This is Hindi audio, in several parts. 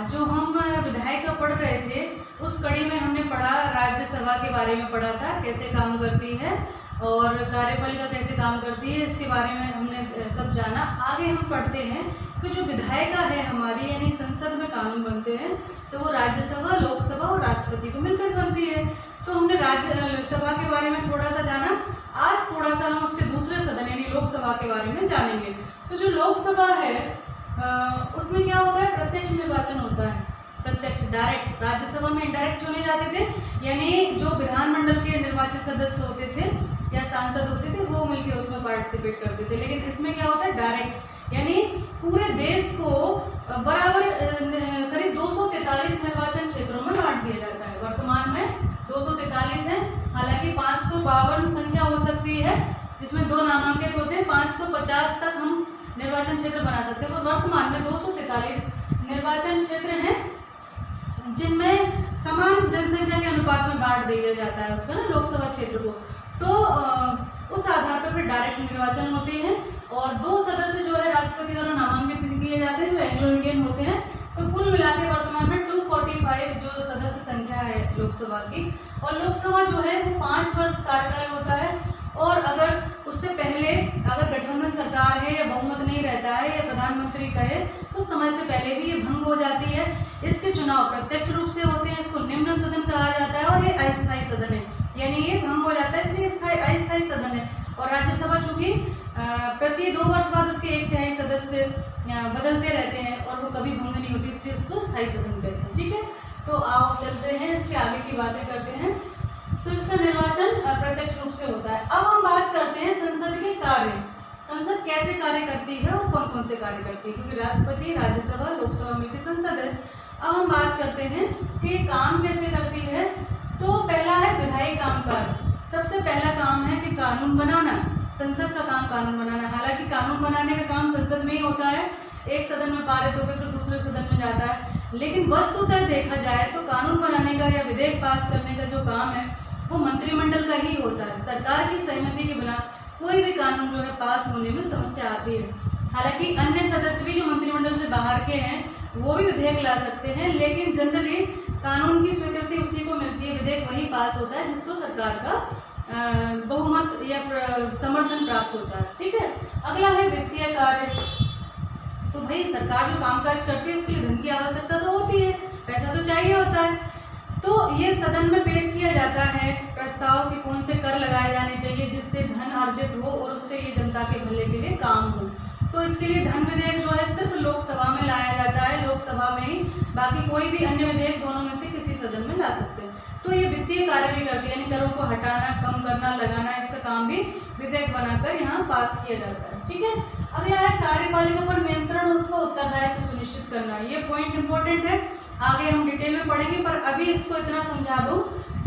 जो हम विधायिका पढ़ रहे थे उस कड़ी में हमने पढ़ा, राज्यसभा के बारे में पढ़ा था, कैसे काम करती है और कार्यपालिका कैसे काम करती है, इसके बारे में हमने सब जाना। आगे हम पढ़ते हैं कि जो विधायिका है हमारी, यानी संसद में कानून बनते हैं तो वो राज्यसभा, लोकसभा और राष्ट्रपति को मिलकर बनती है। तो हमने राज्यसभा के बारे में थोड़ा सा जाना। आज थोड़ा सा हम उसके दूसरे सदन यानी लोकसभा के बारे में जानेंगे। तो जो लोकसभा है उसमें क्या होता है, प्रत्यक्ष निर्वाचन होता है, प्रत्यक्ष डायरेक्ट। राज्यसभा में इनडायरेक्ट चुने जाते थे, यानी जो विधानमंडल के निर्वाचित सदस्य होते थे या सांसद होते थे वो मिलकर उसमें पार्टिसिपेट करते थे। लेकिन इसमें क्या होता है, डायरेक्ट, यानी पूरे देश को बराबर करीब 243 निर्वाचन क्षेत्रों में बांट दिया जाता है। वर्तमान में 243 है, हालांकि 552 संख्या हो सकती है जिसमें 2 नामांकित होते हैं। 550 तक हम निर्वाचन क्षेत्र बना सकते हैं, पर वर्तमान में 243 निर्वाचन क्षेत्र हैं जिनमें समान जनसंख्या के अनुपात में बांट दिया जाता है उसका ना, लोकसभा क्षेत्र को। तो उस आधार पर फिर डायरेक्ट निर्वाचन होते हैं और 2 सदस्य जो है राष्ट्रपति द्वारा नामांकित किए जाते हैं जो एंग्लो इंडियन होते हैं। तो कुल मिलाकर वर्तमान में 245 जो सदस्य संख्या है लोकसभा की। और लोकसभा जो है वो 5 वर्ष कार्यकाल होता है और अगर उससे पहले अगर गठबंधन सरकार है या बहुमत नहीं रहता है या प्रधानमंत्री कहे तो समय से पहले भी ये भंग हो जाती है। इसके चुनाव प्रत्यक्ष रूप से होते हैं, इसको निम्न सदन कहा जाता है और ये अस्थायी सदन है, यानी ये भंग हो जाता है इसलिए अस्थायी सदन है। और राज्यसभा चूंकि प्रति 2 वर्ष बाद उसके 1/3 सदस्य बदलते रहते हैं और वो कभी भंग नहीं होती, इसलिए उसको स्थायी सदन कहते हैं। ठीक है, तो आओ चलते हैं, इसके आगे की बातें करते हैं। तो इसका निर्वाचन प्रत्यक्ष रूप से होता है। अब हम बात करते हैं संसद के कार्य, संसद कैसे कार्य करती है और कौन कौन से कार्य करती है, क्योंकि राष्ट्रपति, राज्यसभा, लोकसभा मिलकर संसद है। अब हम बात करते हैं कि काम कैसे करती है। तो पहला है विधायी कामकाज। सबसे पहला काम है कि कानून बनाना, संसद का काम कानून बनाना। हालांकि कानून बनाने का काम संसद में ही होता है, एक सदन में पारित होकर फिर दूसरे सदन में जाता है, लेकिन वस्तुतः देखा जाए तो कानून बनाने का या विधेयक पास करने का जो काम है वो मंत्रिमंडल का ही होता है। सरकार की सहमति के बिना कोई भी कानून जो है पास होने में समस्या आती है। हालांकि अन्य सदस्य भी जो मंत्रिमंडल से बाहर के हैं वो भी विधेयक ला सकते हैं, लेकिन जनरली कानून की स्वीकृति उसी को मिलती है, विधेयक वही पास होता है जिसको सरकार का बहुमत या समर्थन प्राप्त होता है। ठीक है, अगला है वित्तीय कार्य। तो भाई सरकार जो कामकाज करती है उसके लिए धन की आवश्यकता तो होती है, पैसा तो चाहिए होता है। तो ये सदन में पेश किया जाता है प्रस्ताव कि कौन से कर लगाए जाने चाहिए जिससे धन अर्जित हो और उससे ये जनता के भले के लिए काम हो। तो इसके लिए धन विधेयक जो है सिर्फ लोकसभा में लाया जाता है, लोकसभा में ही, बाकी कोई भी अन्य विधेयक दोनों में से किसी सदन में ला सकते हैं। तो ये वित्तीय कार्य भी करती है, यानी करों को हटाना, कम करना, लगाना, इसका काम भी विधेयक बनाकर यहाँ पास किया जाता है। ठीक है, अगला है कार्यपालिका पर नियंत्रण, उसका उत्तरदायित्व सुनिश्चित करना। ये पॉइंट इंपॉर्टेंट है, आगे हम डिटेल में पढ़ेंगे, पर अभी इसको इतना समझा दूं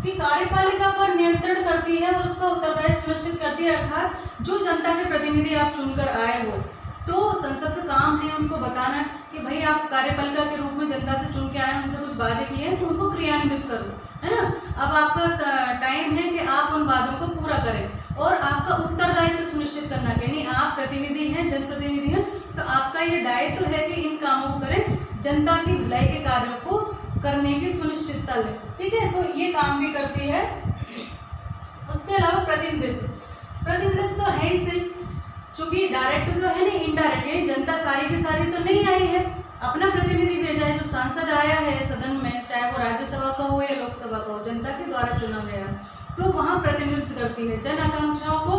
कि कार्यपालिका पर नियंत्रण करती है और उसका उत्तरदायित्व सुनिश्चित करती है। अर्थात जो जनता के प्रतिनिधि आप चुनकर आए हो तो संसद का काम है उनको बताना कि भाई आप कार्यपालिका के रूप में जनता से चुन के आए, उनसे कुछ वादे किए हैं तो उनको क्रियान्वित करो, है ना। अब आपका टाइम है कि आप उन वादों को पूरा करें और आपका उत्तरदायित्व सुनिश्चित करना, यानी आप प्रतिनिधि हैं, जनप्रतिनिधि हैं, तो आपका ये दायित्व है कि इन कामों को करें, जनता की भलाई के कार्यों को करने की सुनिश्चितता ले। ठीक है, तो ये काम भी करती है। उसके अलावा प्रतिनिधित्व तो है ही सही, चूंकि डायरेक्ट तो है नहीं, इनडायरेक्ट, यानी जनता सारी की सारी तो नहीं आई है, अपना प्रतिनिधि भेजा है। जो सांसद आया है सदन में, चाहे वो राज्यसभा का हो या लोकसभा का हो, जनता के द्वारा चुना गया, तो वहाँ प्रतिनिधित्व करती है, जन आकांक्षाओं को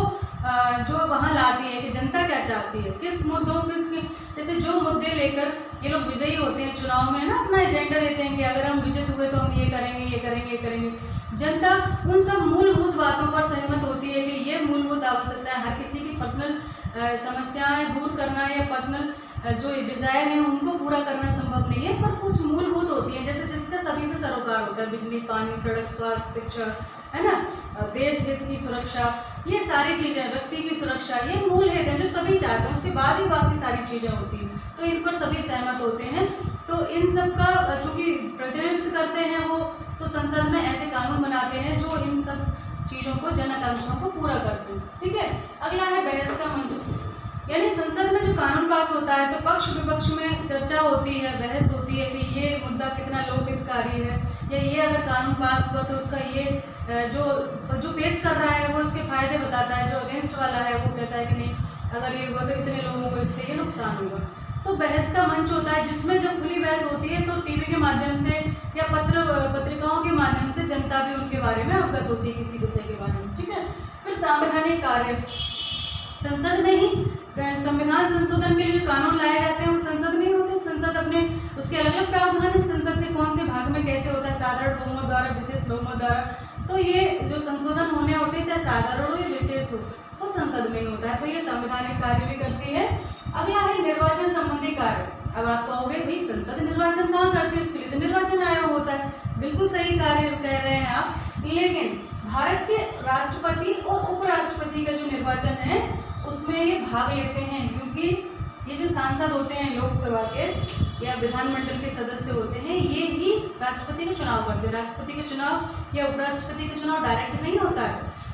जो वहाँ लाती है कि जनता क्या चाहती है, किस मुद्दों के, जैसे जो मुद्दे लेकर ये लोग विजयी होते हैं चुनाव में ना, अपना एजेंडा देते हैं कि अगर हम विजयी हुए तो हम ये करेंगे, ये करेंगे, ये करेंगे। जनता उन सब मूलभूत बातों पर सहमत होती है कि ये मूलभूत आवश्यकता है, हर किसी की पर्सनल समस्याएं दूर करना या पर्सनल जो डिज़ायर है उनको पूरा करना संभव नहीं है, पर कुछ मूलभूत होती है जैसे जिसका सभी से सरोकार होता है, बिजली, पानी, सड़क, स्वास्थ्य, शिक्षा, है ना, देश हित की सुरक्षा, ये सारी चीज़ें, व्यक्ति की सुरक्षा, ये मूल हित है जो सभी चाहते हैं, उसके बाद ही बाकी सारी चीज़ें होती हैं, तो इन पर सभी सहमत होते हैं। तो इन सब का चूँकि प्रतिनिधित्व करते हैं वो, तो संसद में ऐसे कानून बनाते हैं जो इन सब चीज़ों को, जन आकांक्षाओं को पूरा करते हैं। ठीक है, अगला है बहस का मंच, यानी संसद में जो कानून पास होता है तो पक्ष विपक्ष में चर्चा होती है, बहस होती है कि ये कानून पास हुआ तो उसका ये जो पेश कर रहा है वो उसके फायदे बताता है, जो अगेंस्ट वाला है वो कहता है कि नहीं अगर ये हुआ तो इतने लोगों को इससे ये नुकसान होगा। तो बहस का मंच होता है जिसमें जब खुली बहस होती है तो टीवी के माध्यम से या पत्रिकाओं के माध्यम से जनता भी उनके बारे में अवगत होती है किसी विषय के बारे में। ठीक है। फिर संवैधानिक कार्य, संसद में ही संविधान संशोधन के लिए कानून लाए जाते हैं, वो संसद में ही होते हैं। संसद अपने उसके अलग अलग प्रावधान है, संसद के कौन से भाग में कैसे होता है, साधारण बहुमत द्वारा, विशेष बहुमत द्वारा। तो ये जो संशोधन होने होते हैं चाहे साधारण हो या विशेष हो वो संसद में ही होता है। तो ये संवैधानिक कार्य भी करती है। अगला है निर्वाचन संबंधी कार्य। अब आप कहोगे भाई संसद निर्वाचन कहाँ करती है, उसके लिए तो निर्वाचन आयोग होता है। बिल्कुल सही कार्य कह रहे हैं आप, लेकिन भारत के राष्ट्रपति और उपराष्ट्रपति का जो निर्वाचन है उसमें ये भाग लेते हैं, क्योंकि ये जो सांसद होते हैं लोकसभा के या विधानमंडल के सदस्य होते हैं ये ही राष्ट्रपति का चुनाव करते हैं। राष्ट्रपति का चुनाव या उपराष्ट्रपति का चुनाव डायरेक्ट नहीं होता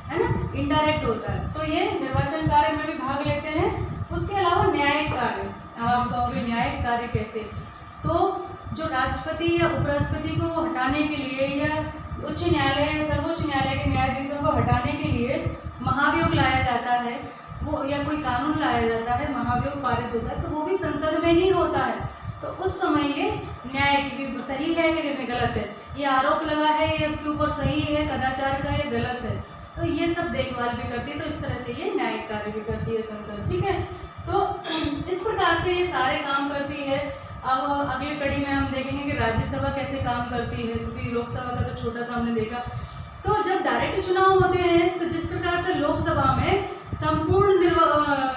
है ना, इनडायरेक्ट होता है। तो ये निर्वाचन कार्य में भी भाग लेते हैं। उसके अलावा न्यायिक कार्य, आप कहोगे न्यायिक कार्य कैसे, तो जो राष्ट्रपति या उपराष्ट्रपति को हटाने के लिए या उच्च न्यायालय या सर्वोच्च न्यायालय के न्यायाधीशों को हटाने के लिए महाभियोग लाया जाता है वो, या कोई कानून लाया जाता है, महाभियोग पारित होता है, तो वो भी संसद में ही होता है। तो उस समय ये न्याय की सही है कि गलत है, ये आरोप लगा है या इसके ऊपर सही है कदाचार का या गलत है, तो ये सब देखभाल भी करती है। तो इस तरह से ये न्यायिक कार्य भी करती है संसद। ठीक है। तो इस प्रकार से ये सारे काम करती है। अब अगली कड़ी में हम देखेंगे कि राज्यसभा कैसे काम करती है, क्योंकि लोकसभा का तो छोटा सा हमने देखा। तो जब डायरेक्ट चुनाव होते हैं तो जिस प्रकार से लोकसभा में संपूर्ण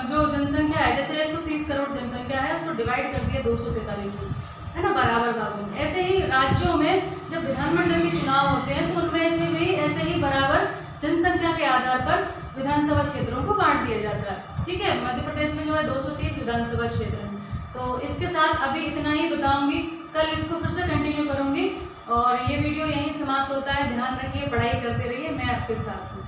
जो जनसंख्या है, जैसे 130 करोड़ जनसंख्या है उसको डिवाइड कर दिया 243 में, है ना, बराबर भागों में। ऐसे ही राज्यों में जब विधानमंडल के चुनाव होते हैं तो उनमें से भी ऐसे ही बराबर जनसंख्या के आधार पर विधानसभा क्षेत्रों को बांट दिया जाता है। ठीक है। मध्य प्रदेश में जो है 230 विधानसभा क्षेत्र है। तो इसके साथ अभी इतना ही बताऊंगी, कल इसको फिर से कंटिन्यू करूंगी। और ये वीडियो यहीं समाप्त होता है। ध्यान रखिए, पढ़ाई करते रहिए, मैं आपके साथ हूँ।